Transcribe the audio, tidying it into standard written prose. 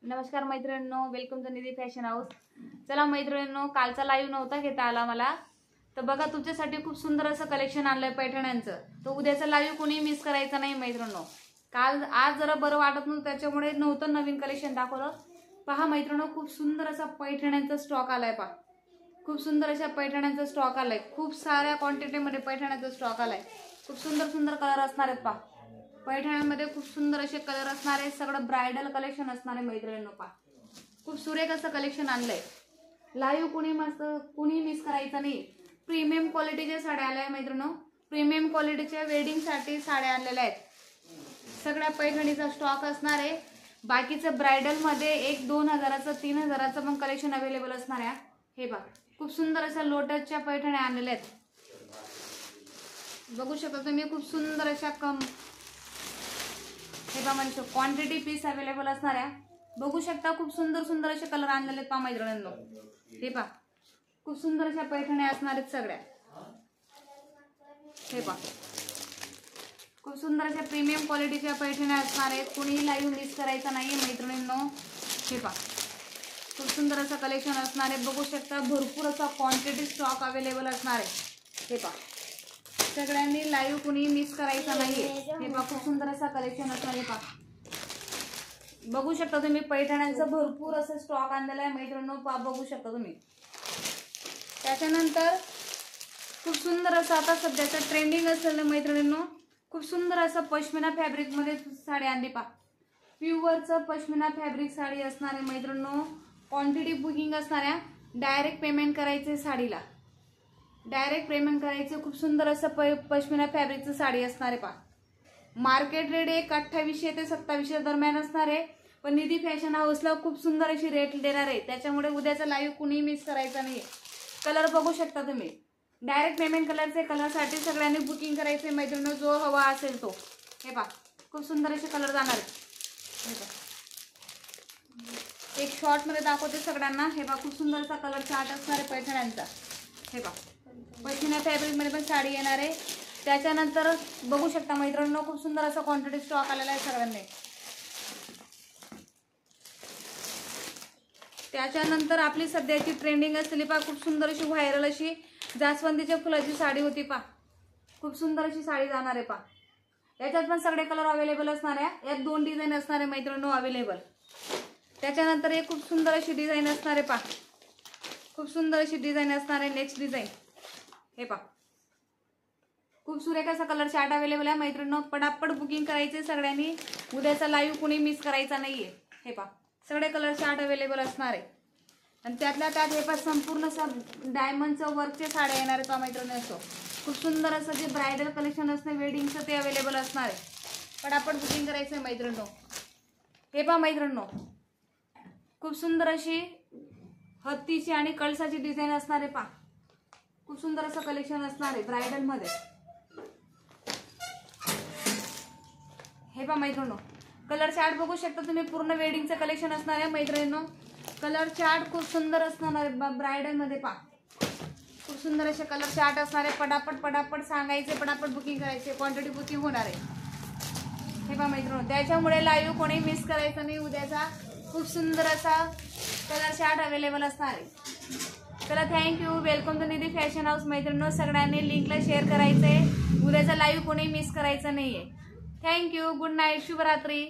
नमस्कार मैत्रिणींनो, welcome to Nidhi fashion house. चला मैत्रिणींनो, कालचा लाईव्ह नव्हता घेता आला मला, तर बघा तुमच्यासाठी खूप सुंदर असं कलेक्शन आणलंय पैठण्यांचं। तर उद्याचा लाईव्ह कोणी मिस करायचा नाही मैत्रिणींनो। आज जरा बरं वाटत नव्हतं त्याच्यामुळे नव्हतं नवीन कलेक्शन दाखवलं। पहा मैत्रिणींनो, खूप सुंदर असा पैठण्यांचा स्टॉक आलाय। पहा खूप सुंदर अशा पैठण्यांचा स्टॉक आलाय। खूप साऱ्या क्वांटिटीमध्ये पैठण्यांचा स्टॉक आलाय। खूप सुंदर सुंदर कलर असणार आहेत। पहा पैठण्यांमध्ये खूप सुंदर असे कलर असणार आहे। सगळं ब्राइडल कलेक्शन असणार आहे मैत्रिणींनो। पहा खूप सुरेख असं कलेक्शन आणलंय। लाईव्ह कुणी मिस करायचं नाही। प्रीमियम क्वालिटीच्या साड्या आल्या मैत्रिणींनो। प्रीमियम क्वालिटीच्या वेडिंग साठी साड्या आणलेल्या आहेत। सगळ्या पैठणीचा स्टॉक असणार आहे। बाकीचं ब्राइडल मध्ये 1-2 हजाराचं 3 हजाराचं पण कलेक्शन अवेलेबल असणार आहे। हे बघा खूप सुंदर अशा लोटसच्या पैठण्या आणलेल्या आहेत। बघू शकता तुम्ही, खूप सुंदर अशा हे पहा म्हणजे क्वांटिटी पीस अवेलेबल असणार आहे। बघू शकता खूप सुंदर सुंदर असे कलर आणलेले आहेत। पहा मैत्रिणींनो, हे पहा खूप सुंदर अशा पैठण्या असणार आहेत सगळ्या। हे पहा खूप सुंदर अशा प्रीमियम क्वालिटीच्या पैठण्या असणार आहेत। कुणीही लाईव्ह मिस करायचा नाही मैत्रिणींनो। हे पहा खूप सुंदर असं कलेक्शन असणार आहे। बघू शकता भरपूर असा क्वांटिटी स्टॉक अवेलेबल असणार आहे। हे पहा सगळ्यांनी लाईव्ह कुणी मिस करायचा नाहीये। हे पहा खूप सुंदर असा कलेक्शन असणार आहे। पहा बघू शकता तुम्ही, पैठण्यांचा भरपूर असं स्टॉक आणलेला आहे मैत्रिणींनो। पहा बघू शकता तुम्ही। त्याच्यानंतर खूप सुंदर असं आता सध्याचं ट्रेंडिंग असलेलं मैत्रिणींनो, खूप सुंदर असं पश्मिना फॅब्रिक मध्ये साडी आणली। पहा प्युअरचं पश्मिना फॅब्रिक साडी असणार आहे मैत्रिणींनो। क्वांटिटी बुकिंग असणार आहे। डायरेक्ट पेमेंट करायचे साडीला, डायरेक्ट पेमेंट करायचं। खूप सुंदर असं पश्मिना फॅब्रिकचं साडी असणार आहे। पहा मार्केट रेट 2800 ते 2700 दरम्यान असणार आहे, पण निधी फॅशन हाऊसला खूप सुंदर अशी रेट देणार आहे। त्याच्यामुळे उद्याचा लाईव्ह कुणी मिस करायचा नाही। कलर बघू शकता तुम्ही। डायरेक्ट पेमेंट कलरसाठी सगळ्यांनी बुकिंग करायचे मैत्रिणींनो, जो हवा असेल तो। हे पहा खूप सुंदर असे कलर जाणार आहेत। हे पहा एक शॉर्ट मध्ये दाखवते सगळ्यांना। हे पहा खूप सुंदर असा कलर चार्ट असणार आहे पैठण्यांचा। हे पहा पश्मिना फॅब्रिक मध्ये पण साडी येणार आहे। त्याच्यानंतर बघू शकता मैत्रिणींनो, खूप सुंदर असा क्वांटिटी स्टॉक आलेला आहे सगळ्यांनी। त्याच्यानंतर आपली सध्याची ट्रेंडिंग असलेली पहा खूप सुंदर अशी व्हायरल अशी जास्वंदीच्या फुलाची साडी होती। पहा खूप सुंदर अशी साडी जाणार आहे। पहा याच्यात पण सगळे कलर अवेलेबल असणार आहे। यात 2 डिझाईन असणार आहे मैत्रिणींनो अवेलेबल। त्याच्यानंतर एक खूप सुंदर अशी डिझाईन असणार आहे। पहा खूप सुंदर अशी डिझाईन असणार आहे। नेक्स्ट डिझाईन हे पहा खूप सुरेख असा कलर चार्ट अवेलेबल आहे मैत्रिणींनो। पटापट बुकिंग करायचे सगळ्यांनी, उद्याचा लाईव्ह कुणी मिस करायचा नाहीये। हे पहा सगळे कलर चार्ट अवेलेबल असणार आहे। आणि त्यातल्या त्यात हे पहा संपूर्ण डायमंडचं वर्कचे साड्या येणार आहेत मैत्रिणी। असो खूप सुंदर असं जे ब्राइडल कलेक्शन असतं वेडिंगचं ते अवेलेबल असणार आहे। पटापट बुकिंग करायचं आहे मैत्रिणींनो। हे पहा मैत्रिणींनो खूप सुंदर अशी हत्तीची आणि कळसाची डिझाईन असणार आहे। पहा खूप सुंदर असं कलेक्शन असणार आहे ब्राइडल मध्ये। हे पहा मैत्रिणींनो कलर चार्ट बघू शकता तुम्ही। पूर्ण वेडिंगचं कलेक्शन असणार आहे मैत्रिणींनो। कलर चार्ट खूप सुंदर असणार आहे ब्राइडल मध्ये। पहा खूप सुंदर असे कलर चार्ट असणार आहे। पटापट सांगायचे, पटापट बुकिंग करायचे, क्वांटिटी बुकिंग होणार आहे। हे पहा मैत्रिणींनो, त्याच्यामुळे लाईव्ह कोणी मिस करायचं नाही। उद्याचा खूप सुंदर असा कलर चार्ट अवेलेबल असणार आहे। चला thank you, welcome to Nidhi fashion house मैत्रिणींनो। सगळ्यांनी लिंकला शेअर करायचंय। उद्याचा लाईव्ह कोणी मिस करायचं नाहीये। थँक्यू, गुड नाईट, शुभरात्री।